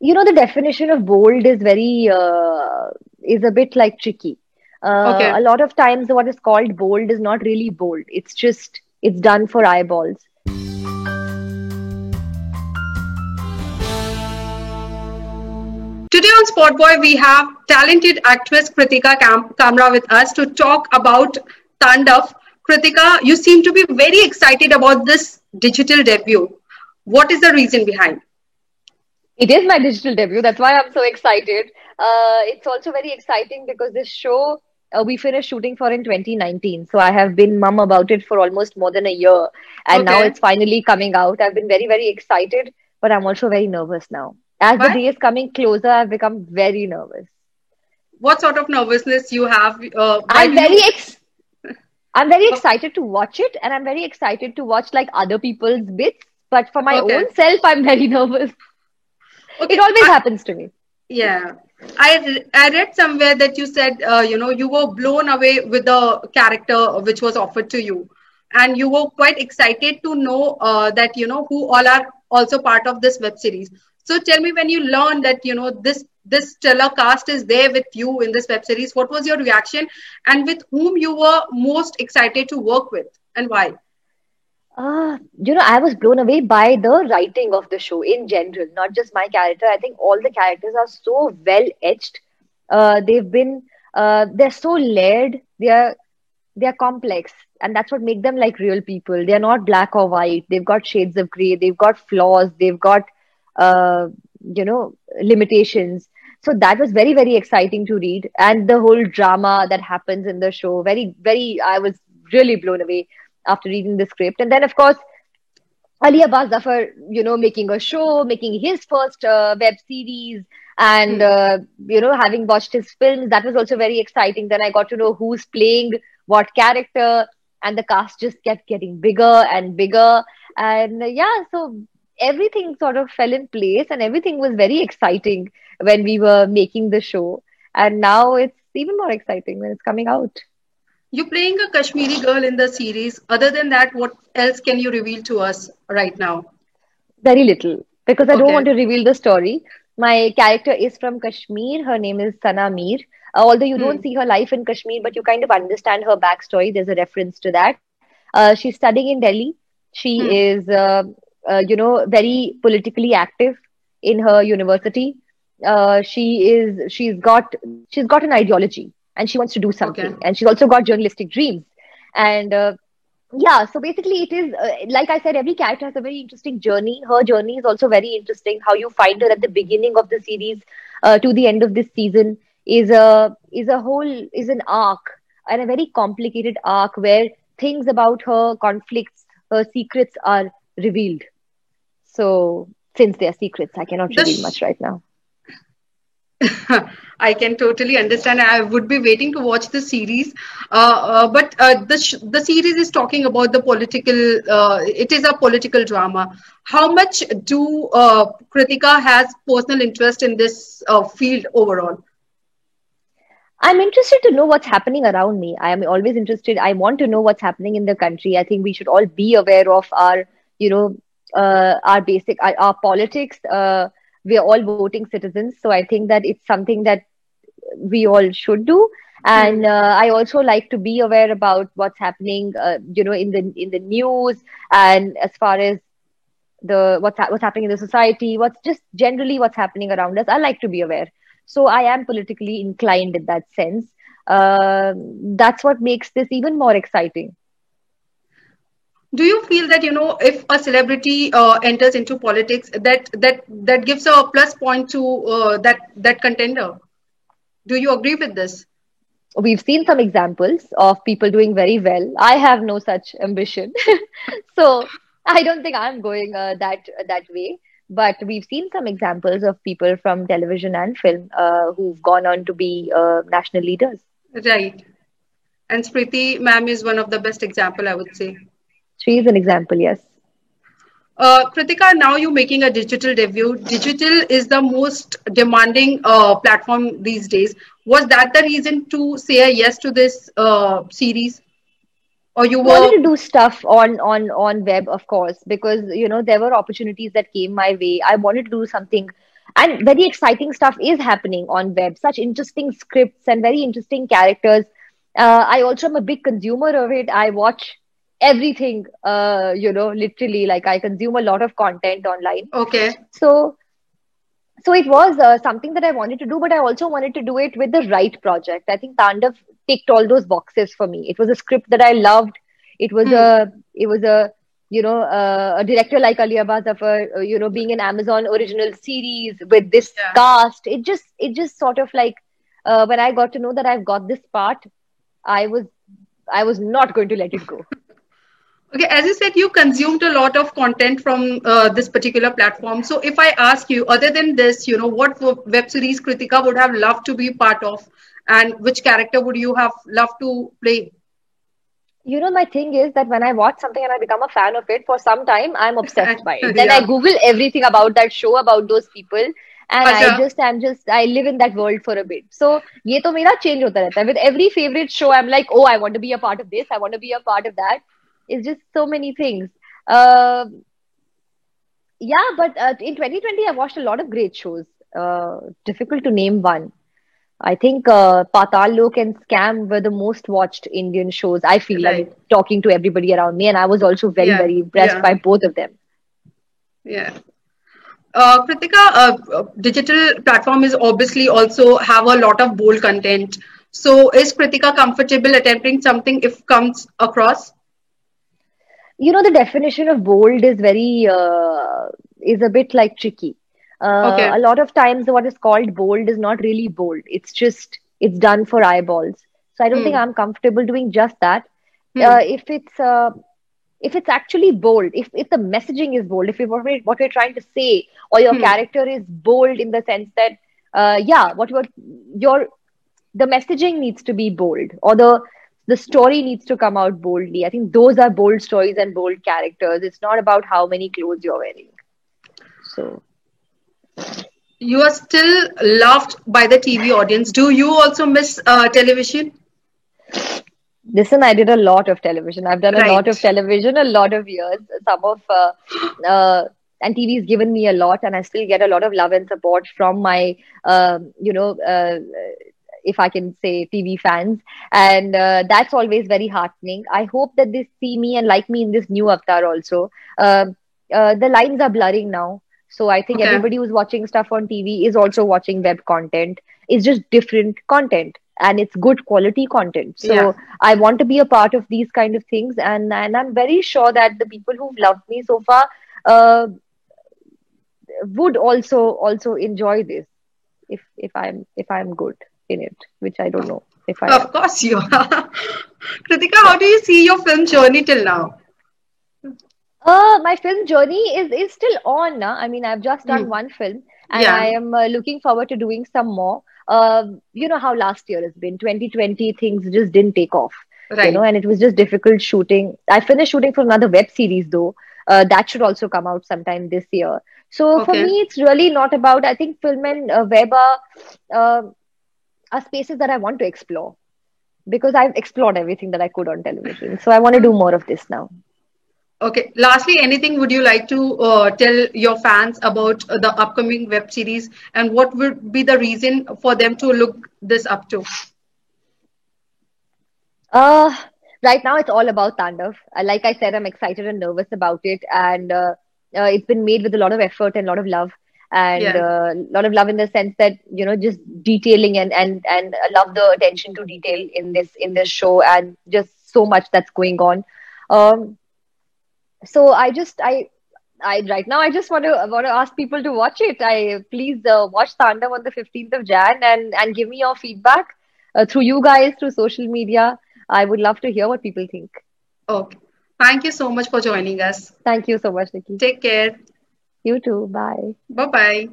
The definition of bold is is a bit like tricky. Okay. A lot of times, what is called bold is not really bold. It's done for eyeballs. Today on Spotboy, we have talented actress Kritika Kamra with us to talk about Tandav. Kritika, you seem to be very excited about this digital debut. What is the reason behind? It is my digital debut. That's why I'm so excited. It's also very exciting because this show we finished shooting for in 2019. So I have been mum about it for almost more than a year. And now Okay. it's finally coming out. I've been very, very excited, but I'm also very nervous now. As the Why? day is coming closer, I've become very nervous. What sort of nervousness you have? Why I'm do very you? ex I'm very excited to watch it, and I'm very excited to watch like other people's bits. But for my Okay. own self, I'm very nervous. It Okay. always happens to me. Yeah. I read somewhere that you said, you were blown away with the character which was offered to you. And you were quite excited to know that, who all are also part of this web series. So tell me, when you learned that, this stellar cast is there with you in this web series, what was your reaction, and with whom you were most excited to work with, and why? I was blown away by the writing of the show in general, not just my character. I think all the characters are so well etched. They've been, they're so layered. They're complex, and that's what makes them like real people. They're not black or white. They've got shades of gray. They've got flaws. They've got, uh, limitations. So that was very, very exciting to read, and the whole drama that happens in the show. Very, very. I was really blown away after reading the script, and then of course Ali Abbas Zafar, making a show, making his first web series, and Hmm. having watched his films, that was also very exciting. Then I got to know who's playing what character, and the cast just kept getting bigger and bigger. And yeah, so everything sort of fell in place, and everything was very exciting when we were making the show. And now it's even more exciting when it's coming out. You're playing a Kashmiri girl in the series. Other than that, what else can you reveal to us right now? Very little, because I don't Okay. want to reveal the story. My character is from Kashmir. Her name is Sana Mir. Although you don't Hmm. see her life in Kashmir, but you kind of understand her backstory. There's a reference to that. She's studying in Delhi. She Hmm. is, very politically active in her university. She's got an ideology, and she wants to do Okay. something. And she's also got journalistic dreams. And yeah, so basically, it is like I said, every character has a very interesting journey. Her journey is also very interesting. How you find her at the beginning of the series to the end of this season is an arc, and a very complicated arc where things about her conflicts, her secrets are revealed. So since they are secrets, I cannot The reveal sh- much right now. I can totally understand. I would be waiting to watch the series. But the series is talking about the political. It is a political drama. How much do Kritika has personal interest in this field overall? I'm interested to know what's happening around me. I am always interested. I want to know what's happening in the country. I think we should all be aware of you know, our basic, our politics. We are all voting citizens. So I think that it's something that we all should do. Hmm. And I also like to be aware about what's happening, in the news, and as far as what's happening in the society, what's just generally what's happening around us. I like to be aware, so I am politically inclined in that sense. That's what makes this even more exciting. Do you feel that if a celebrity enters into politics, that gives a plus point to that contender? Do you agree with this? We've seen some examples of people doing very well. I have no such ambition, so I don't think I'm going that way. But we've seen some examples of people from television and film who've gone on to be national leaders. Right. And Spriti ma'am is one of the best example, I would say. She is an example, yes. Kritika, now you're making a digital debut. Digital is the most demanding platform these days. Was that the reason to say a yes to this series, or you I wanted were? to do stuff on web, of course, because there were opportunities that came my way. I wanted to do something. and very exciting stuff is happening on web. Such interesting scripts and very interesting characters. I also am a big consumer of it. I watch everything, literally, like I consume a lot of content online. Okay. So, so it was something that I wanted to do, but I also wanted to do it with the right project. I think Tandav ticked all those boxes for me. It was a script that I loved. Hmm. It was a director like Ali Abbas Zafar, being an Amazon original series with this Yeah. cast. It just sort of like, when I got to know that I've got this part, I was, I was not going to let it go. Okay, as you said, you consumed a lot of content from this particular platform. So, if I ask you, other than this, what web series Kritika would have loved to be part of, and which character would you have loved to play? My thing is that when I watch something and I become a fan of it for some time, I'm obsessed by it. Then I Yeah. Google everything about that show, about those people, and Acha. I live in that world for a bit. So ये तो मेरा change होता रहता है. With every favorite show, I'm like, oh, I want to be a part of this. I want to be a part of that. It's just so many things. Uh, yeah, but in 2020, I watched a lot of great shows. Difficult to name one. I think Patal Lok and Scam were the most watched Indian shows. I feel, I mean, Right. talking to everybody around me, and I was also very, Yeah. very impressed Yeah. by both of them. Yeah. Kritika, digital platform is obviously also have a lot of bold content. So, is Kritika comfortable attempting something if comes across? The definition of bold is is a bit like tricky. Okay. A lot of times, what is called bold is not really bold. It's done for eyeballs. So I don't think Hmm. I'm comfortable doing just that. Hmm. If it's actually bold, if the messaging is bold, if what we're trying to say, or your Hmm. character is bold in the sense that, what your the messaging needs to be bold, or the story needs to come out boldly. I think those are bold stories and bold characters. It's not about how many clothes you're wearing. So You are still loved by the TV audience. Do you also miss television? listen, I did a lot of television. I've done a lot of Right. television, a lot of years. Some of and TV's given me a lot, and I still get a lot of love and support from my, if I can say, TV fans, and that's always very heartening. I hope that they see me and like me in this new avatar also. The lines are blurring now, so I think Okay. everybody who's watching stuff on TV is also watching web content. It's just different content, and it's good quality content. Yeah. So I want to be a part of these kind of things, and I'm very sure that the people who've loved me so far uh, would also enjoy this if I'm good in it, which I don't know if I am. Of course you are. Kritika, how do you see your film journey till now? My film journey is still on now. I mean, I've just done Hmm. one film, and I Yeah. am looking forward to doing some more. You know how last year has been. 2020 things just didn't take off, Right. and it was just difficult shooting. I finished shooting for another web series though. That should also come out sometime this year. So for Okay. me, it's really not about. I think film and web uh, are spaces that I want to explore because I've explored everything that I could on television. So I want to do more of this now. Okay. Lastly, anything would you like to tell your fans about the upcoming web series, and what would be the reason for them to look this up to? Uh, right now it's all about Tandav. Like I said, I'm excited and nervous about it, and it's been made with a lot of effort and a lot of love, and Yeah. a lot of love in the sense that just detailing and I love the attention to detail in this show, and just so much that's going on. Um, so I right now I just want to ask people to watch it. I please watch Tandav on the 15th of Jan and give me your feedback through you guys through social media. I would love to hear what people think. Okay. Thank you so much for joining us. Thank you so much, Nikki. Take care. You too. Bye. Bye bye.